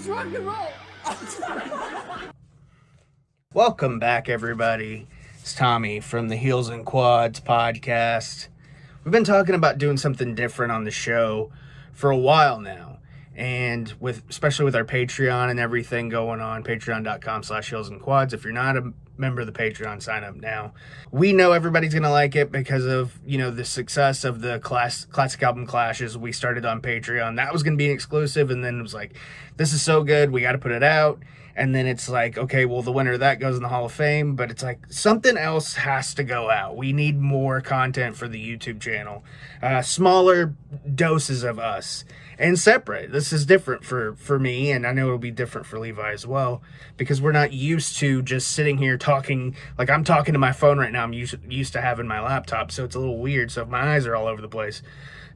It's rock and roll. Welcome back, everybody. It's Tommy from the Heels and Quads podcast. We've been talking about doing something different on the show for a while now. And especially with our Patreon and everything going on, patreon.com/heelsandquads. If you're not a member of the Patreon, sign up now. We know everybody's going to like it because of, the success of the classic album clashes we started on Patreon. That was going to be an exclusive, and then it was like, this is so good, we got to put it out. And then it's like, okay, well, the winner of that goes in the Hall of Fame, but it's like something else has to go out. We need more content for the YouTube channel, smaller doses of us, and separate. This is different for me, and I know it'll be different for Levi as well, because we're not used to just sitting here talking. Like, I'm talking to my phone right now. I'm used to having my laptop, so it's a little weird. So if my eyes are all over the place,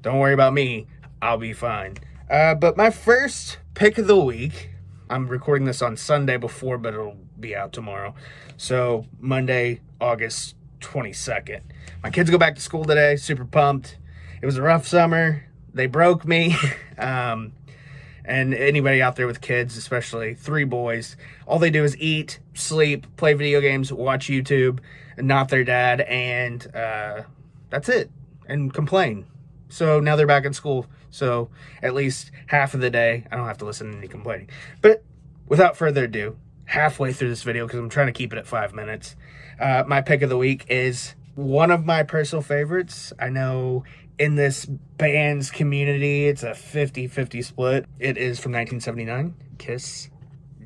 don't worry about me. I'll be fine. But my first pick of the week, I'm recording this on Sunday before, but it'll be out tomorrow. So Monday, August 22nd. My kids go back to school today. Super pumped. It was a rough summer. They broke me. And anybody out there with kids, especially 3 boys, all they do is eat, sleep, play video games, watch YouTube, and not their dad. And that's it. And complain. So now they're back in school. So at least half of the day, I don't have to listen to any complaining. But without further ado, halfway through this video, because I'm trying to keep it at 5 minutes, my pick of the week is one of my personal favorites. I know in this band's community, it's a 50-50 split. It is from 1979, Kiss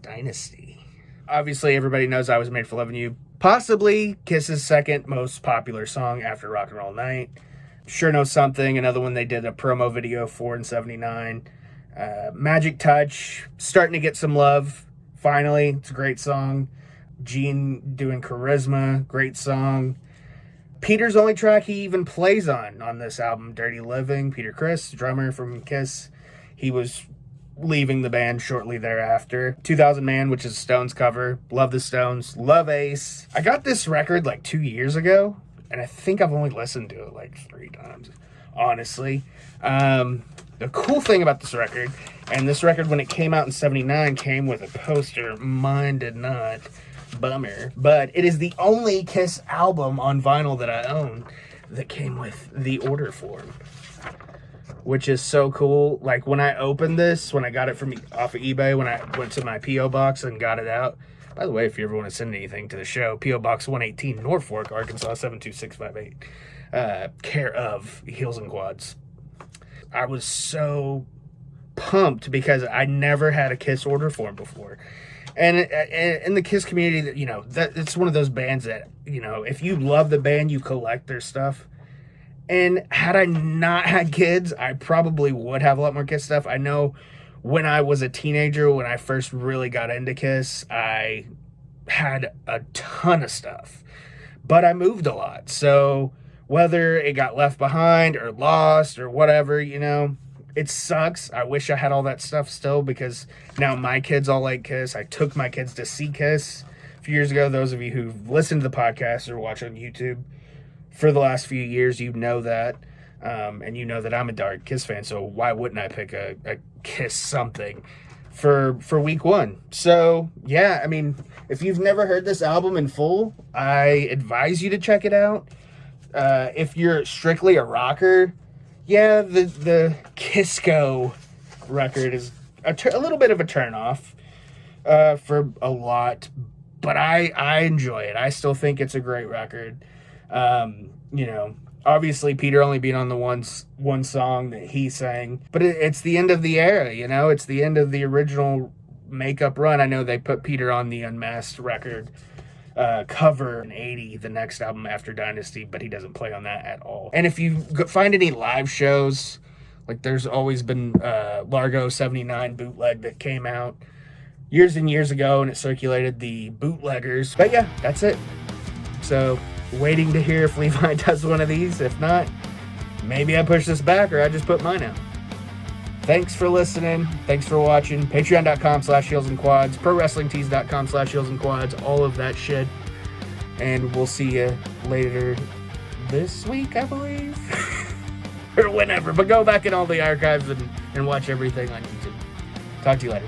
Dynasty. Obviously, everybody knows I Was Made for Loving You. Possibly Kiss's second most popular song after Rock and Roll Night. Sure Know Something, another one they did a promo video for in 79. Magic Touch, starting to get some love, finally. It's a great song. Gene doing Charisma, great song. Peter's only track he even plays on this album, Dirty Living. Peter Criss, drummer from Kiss, he was leaving the band shortly thereafter. 2000 Man, which is a Stones cover. Love the Stones, love Ace. I got this record like 2 years ago, and I think I've only listened to it like 3 times, honestly. The cool thing about this record, and this record when it came out in 79 came with a poster. Mine did not. Bummer. But it is the only Kiss album on vinyl that I own that came with the order form, which is so cool. Like, when I opened this, when I got it from off of eBay, when I went to my P.O. box and got it out. By the way, if you ever want to send anything to the show, P.O. Box 118, Norfolk, Arkansas, 72658. Care of Heels and Quads. I was so pumped because I never had a Kiss order form before. And in the Kiss community, that it's one of those bands that, if you love the band, you collect their stuff. And had I not had kids, I probably would have a lot more Kiss stuff. I know when I was a teenager, when I first really got into Kiss, I had a ton of stuff. But I moved a lot. So whether it got left behind or lost or whatever, it sucks. I wish I had all that stuff still, because now my kids all like Kiss. I took my kids to see Kiss a few years ago. Those of you who've listened to the podcast or watch on YouTube for the last few years, you know that. And you know that I'm a dark Kiss fan, so why wouldn't I pick a Kiss something for week 1? So, yeah, I mean, if you've never heard this album in full, I advise you to check it out. If you're strictly a rocker, yeah, the Kisco record is a little bit of a turnoff for a lot, but I enjoy it. I still think it's a great record. Obviously Peter only being on the one song that he sang, but it's the end of the era, it's the end of the original makeup run. I know they put Peter on the Unmasked record cover in 80, the next album after Dynasty, but he doesn't play on that at all. And if you find any live shows, like there's always been Largo 79 bootleg that came out years and years ago, and it circulated the bootleggers. But yeah, that's it. So waiting to hear if Levi does one of these. If not, maybe I push this back, or I just put mine out. Thanks for listening. Thanks for watching. Patreon.com/heelsandquads, ProWrestlingTees.com/heelsandquads, all of that shit. And we'll see you later this week, I believe. Or whenever. But go back in all the archives and watch everything on YouTube. Talk to you later.